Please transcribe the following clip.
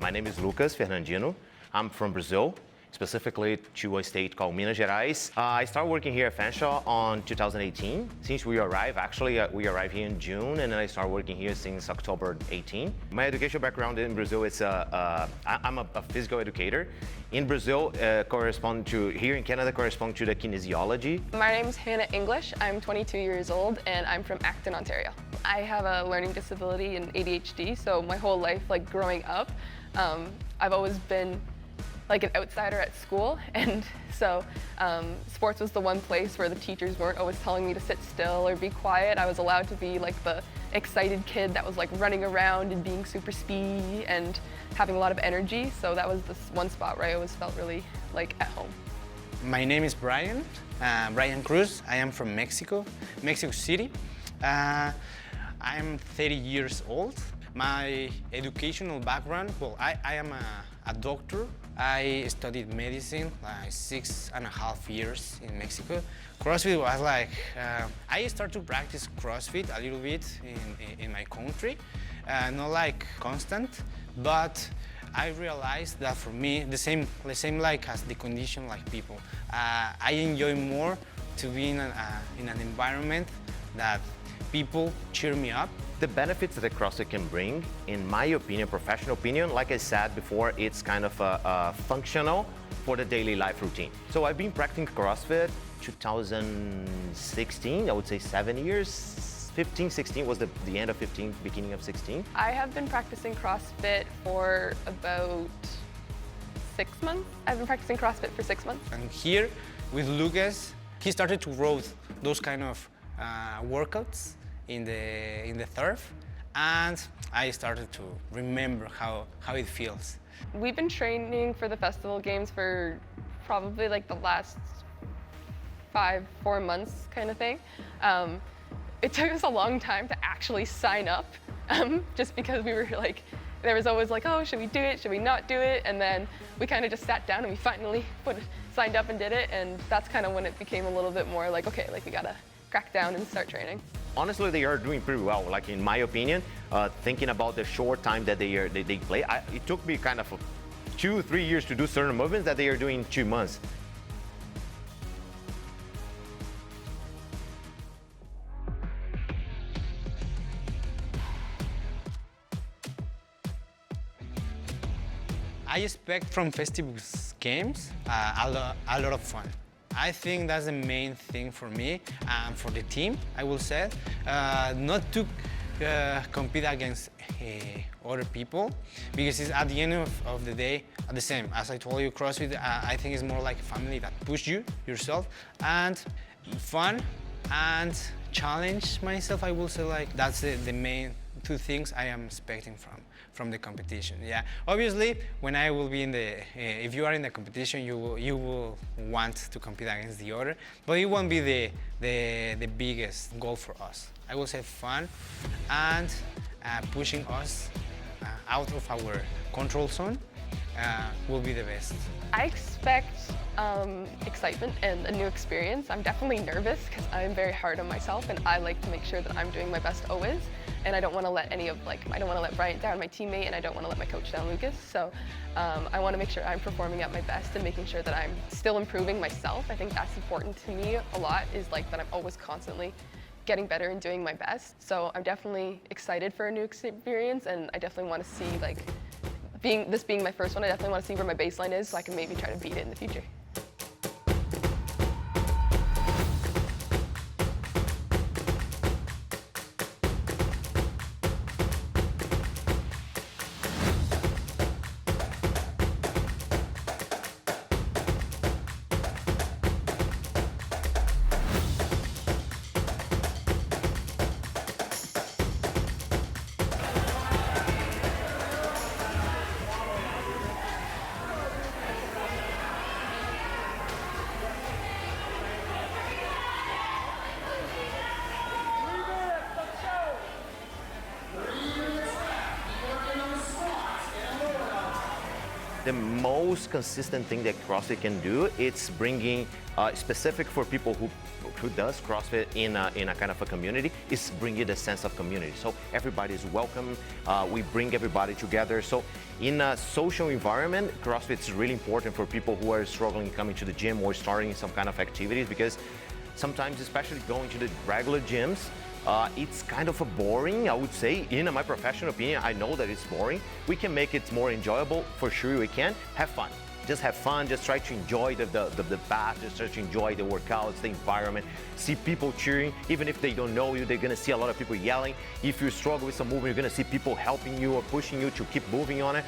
My name is Lucas Fernandino. I'm from Brazil, specifically to a state called Minas Gerais. I started working here at Fanshawe on 2018. Since we arrived, we arrived here in June, and then I started working here since October 18. My educational background in Brazil is I'm a physical educator. In Brazil, here in Canada, correspond to the kinesiology. My name is Hannah English. I'm 22 years old, and I'm from Acton, Ontario. I have a learning disability and ADHD, so my whole life, like growing up, I've always been like an outsider at school, and so sports was the one place where the teachers weren't always telling me to sit still or be quiet. I was allowed to be like the excited kid that was like running around and being super speedy and having a lot of energy, so that was this one spot where I always felt really like at home. My name is Brian Cruz. I am from Mexico City. I'm 30 years old. My educational background, well, I am a doctor. I studied medicine like 6.5 years in Mexico. CrossFit was like, I started to practice CrossFit a little bit in my country, not like constant, but I realized that for me, the same like as the condition like people. I enjoy more to be in an environment that people cheer me up. The benefits that CrossFit can bring, in my opinion, professional opinion, like I said before, it's kind of functional for the daily life routine. So I've been practicing CrossFit 2016, I would say 7 years. 15, 16 was the end of 15, beginning of 16. I have been practicing CrossFit for about 6 months. I've been practicing CrossFit for 6 months. And here with Lucas, he started to roll those kind of workouts in the turf, and I started to remember how it feels. We've been training for the Festivus Games for probably like the last 4 months kind of thing. It took us a long time to actually sign up, just because we were like, there was always like, oh, should we do it, should we not do it? And then we kind of just sat down and we finally signed up and did it, and that's kind of when it became a little bit more like, okay, like we gotta crack down and start training. Honestly, they are doing pretty well. Like in my opinion, thinking about the short time that they play, it took me kind of 2-3 years to do certain movements that they are doing in 2 months. I expect from Festivus Games a lot of fun. I think that's the main thing for me and for the team, I will say. Not to compete against other people, because it's at the end of the day the same. As I told you, CrossFit, I think is more like a family that push you yourself, and fun and challenge myself, I will say. Like that's the main two things I am expecting from the competition. Yeah, obviously, when I will be in if you are in the competition, you will want to compete against the other, but it won't be the biggest goal for us. I will say fun and pushing us out of our control zone will be the best. I expect excitement and a new experience. I'm definitely nervous because I'm very hard on myself, and I like to make sure that I'm doing my best always. And I don't want to let I don't want to let Bryant down, my teammate, and I don't want to let my coach down, Lucas. So I want to make sure I'm performing at my best and making sure that I'm still improving myself. I think that's important to me a lot, is like that I'm always constantly getting better and doing my best. So I'm definitely excited for a new experience, and I definitely want to see, like, this being my first one, I definitely want to see where my baseline is so I can maybe try to beat it in the future. The most consistent thing that CrossFit can do, it's bringing specific for people who who does CrossFit in a kind of a community is bring it a sense of community. So everybody is welcome. We bring everybody together. So in a social environment, CrossFit is really important for people who are struggling coming to the gym or starting some kind of activities, because sometimes, especially going to the regular gyms, it's kind of a boring, I would say. In my professional opinion, I know that it's boring. We can make it more enjoyable, for sure we can. Have fun. Just have fun, just try to enjoy the path, just try to enjoy the workouts, the environment, see people cheering. Even if they don't know you, they're gonna see a lot of people yelling. If you struggle with some movement, you're gonna see people helping you or pushing you to keep moving on it.